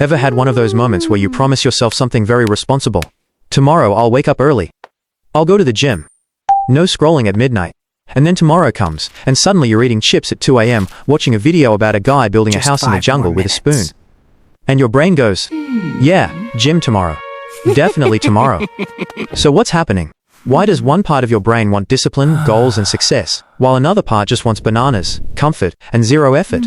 Ever had one of those moments where you promise yourself something very responsible? Tomorrow I'll wake up early. I'll go to the gym. No scrolling at midnight. And then tomorrow comes, and suddenly you're eating chips at 2 a.m., watching a video about a guy building a house in the jungle with a spoon. And your brain goes, yeah, gym tomorrow. Definitely tomorrow. So what's happening? Why does one part of your brain want discipline, goals, and success, while another part just wants bananas, comfort, and zero effort?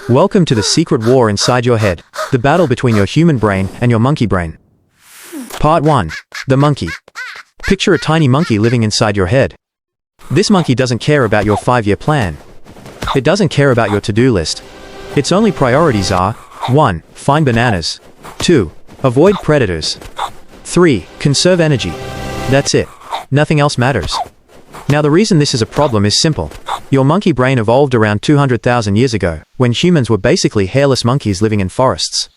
Welcome to the secret war inside your head, the battle between your human brain and your monkey brain. Part 1. The monkey. Picture a tiny monkey living inside your head. This monkey doesn't care about your 5-year plan. It doesn't care about your to-do list. Its only priorities are 1. Find bananas. 2. Avoid predators. 3. Conserve energy. That's it. Nothing else matters. Now the reason this is a problem is simple. Your monkey brain evolved around 200,000 years ago, when humans were basically hairless monkeys living in forests.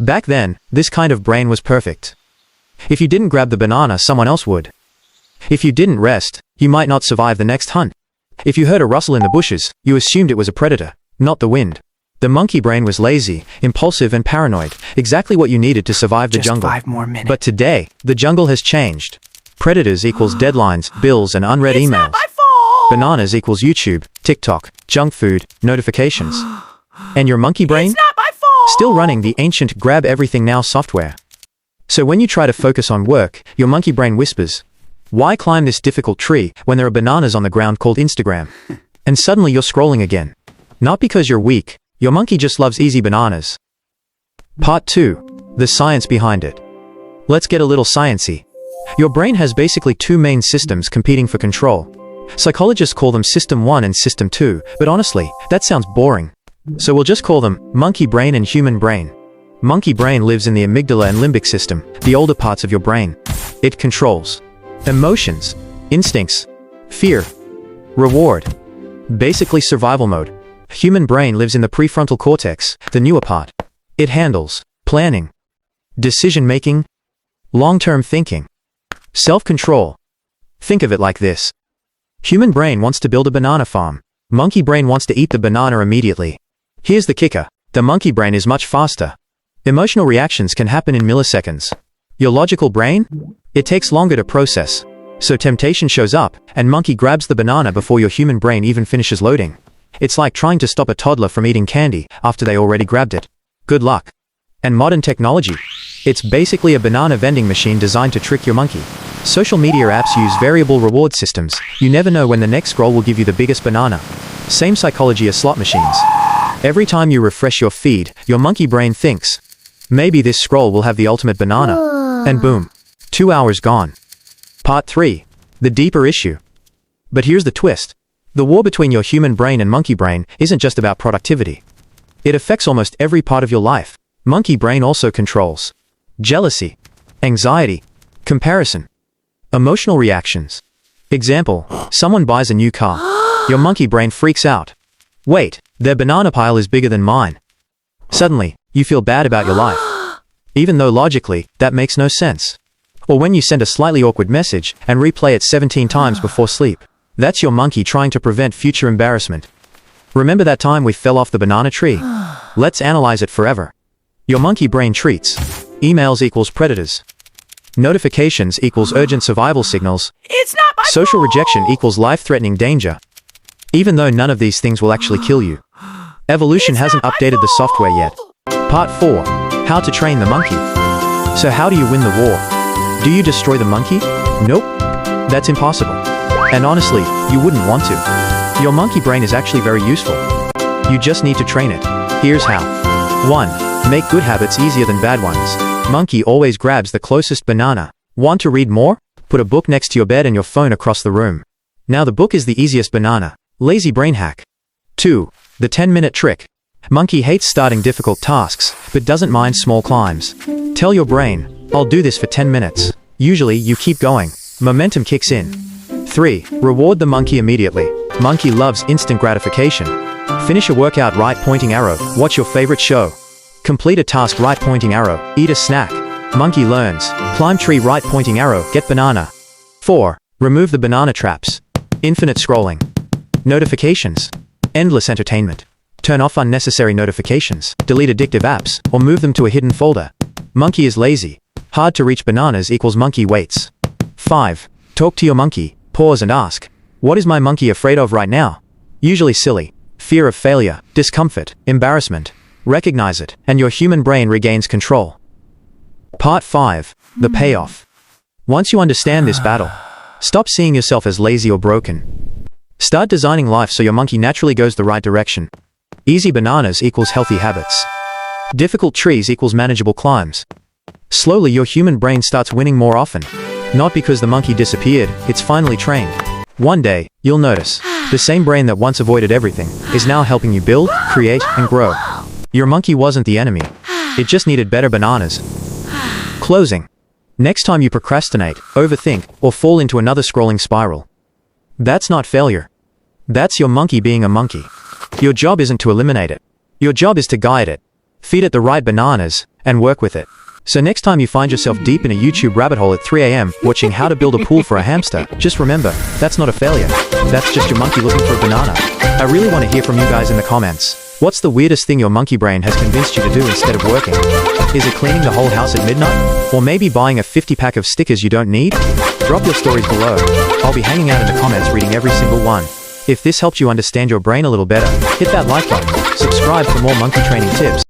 Back then, this kind of brain was perfect. If you didn't grab the banana, someone else would. If you didn't rest, you might not survive the next hunt. If you heard a rustle in the bushes, you assumed it was a predator, not the wind. The monkey brain was lazy, impulsive, and paranoid, exactly what you needed to survive the jungle. Just 5 more minutes. But today, the jungle has changed. Predators equals deadlines, bills, and unread emails. Not my fault! Bananas equals YouTube, TikTok, junk food, notifications. And your monkey brain? It's not my fault! Still running the ancient grab everything now software. So when you try to focus on work, your monkey brain whispers, why climb this difficult tree when there are bananas on the ground called Instagram? And suddenly you're scrolling again. Not because you're weak, your monkey just loves easy bananas. Part 2. The science behind it. Let's get a little sciencey. Your brain has basically 2 main systems competing for control. Psychologists call them System 1 and System 2, but honestly, that sounds boring. So we'll just call them monkey brain and human brain. Monkey brain lives in the amygdala and limbic system, the older parts of your brain. It controls emotions, instincts, fear, reward, basically survival mode. Human brain lives in the prefrontal cortex, the newer part. It handles planning, decision-making, long-term thinking, self-control. Think of it like this. Human brain wants to build a banana farm. Monkey brain wants to eat the banana immediately. Here's the kicker. The monkey brain is much faster. Emotional reactions can happen in milliseconds. Your logical brain? It takes longer to process. So temptation shows up, and monkey grabs the banana before your human brain even finishes loading. It's like trying to stop a toddler from eating candy after they already grabbed it. Good luck. And modern technology. It's basically a banana vending machine designed to trick your monkey. Social media apps use variable reward systems. You never know when the next scroll will give you the biggest banana. Same psychology as slot machines. Every time you refresh your feed, your monkey brain thinks, maybe this scroll will have the ultimate banana. And boom. 2 hours gone. Part 3. The deeper issue. But here's the twist. The war between your human brain and monkey brain isn't just about productivity. It affects almost every part of your life. Monkey brain also controls jealousy, anxiety, comparison, emotional reactions. Example, someone buys a new car. Your monkey brain freaks out. Wait, their banana pile is bigger than mine. Suddenly, you feel bad about your life. Even though logically, that makes no sense. Or when you send a slightly awkward message and replay it 17 times before sleep. That's your monkey trying to prevent future embarrassment. Remember that time we fell off the banana tree? Let's analyze it forever. Your monkey brain treats emails equals predators. Notifications equals urgent survival signals. It's not my Social fault! rejection equals life-threatening danger. Even though none of these things will actually kill you. Evolution hasn't updated the software yet. Part 4. How to train the monkey. So how do you win the war? Do you destroy the monkey? Nope. That's impossible. And honestly, you wouldn't want to. Your monkey brain is actually very useful. You just need to train it. Here's how. 1. Make good habits easier than bad ones. Monkey always grabs the closest banana. Want to read more? Put a book next to your bed and your phone across the room. Now the book is the easiest banana. Lazy brain hack. 2. The 10-minute trick. Monkey hates starting difficult tasks, but doesn't mind small climbs. Tell your brain, I'll do this for 10 minutes. Usually you keep going. Momentum kicks in. 3. Reward the monkey immediately. Monkey loves instant gratification. Finish a workout, right pointing arrow. Watch your favorite show. Complete a task, right pointing arrow. Eat a snack. Monkey learns. Climb tree, right pointing arrow. Get banana. 4. Remove the banana traps. Infinite scrolling. Notifications. Endless entertainment. Turn off unnecessary notifications, delete addictive apps, or move them to a hidden folder. Monkey is lazy. Hard to reach bananas equals monkey waits. 5. Talk to your monkey. Pause and ask, what is my monkey afraid of right now? Usually silly. Fear of failure, discomfort, embarrassment. Recognize it, and your human brain regains control. Part 5. The payoff. Once you understand this battle, stop seeing yourself as lazy or broken. Start designing life so your monkey naturally goes the right direction. Easy bananas equals healthy habits. Difficult trees equals manageable climbs. Slowly your human brain starts winning more often. Not because the monkey disappeared, it's finally trained. One day, you'll notice, the same brain that once avoided everything, is now helping you build, create, and grow. Your monkey wasn't the enemy. It just needed better bananas. Closing. Next time you procrastinate, overthink, or fall into another scrolling spiral, that's not failure. That's your monkey being a monkey. Your job isn't to eliminate it. Your job is to guide it, feed it the right bananas, and work with it. So next time you find yourself deep in a YouTube rabbit hole at 3 AM watching how to build a pool for a hamster, just remember, that's not a failure. That's just your monkey looking for a banana. I really want to hear from you guys in the comments. What's the weirdest thing your monkey brain has convinced you to do instead of working? Is it cleaning the whole house at midnight? Or maybe buying a 50-pack of stickers you don't need? Drop your stories below. I'll be hanging out in the comments reading every single one. If this helped you understand your brain a little better, hit that like button. Subscribe for more monkey training tips.